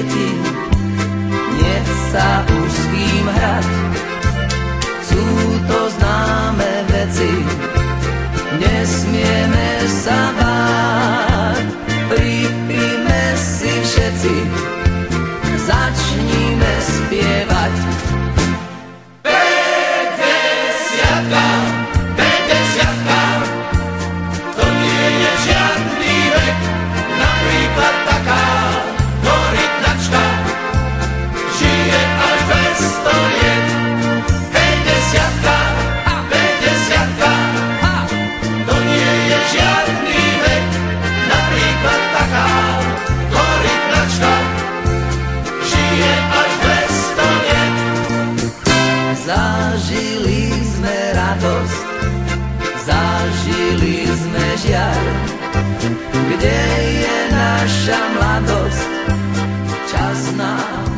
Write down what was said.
deti, nech sa už s kým hrať. Sú to známe veci, nesmieme sa báť. Pripíme si všetci, začníme spievať. Zažili sme radosť, zažili sme žiaľ. Kde je naša mladosť? Čas nám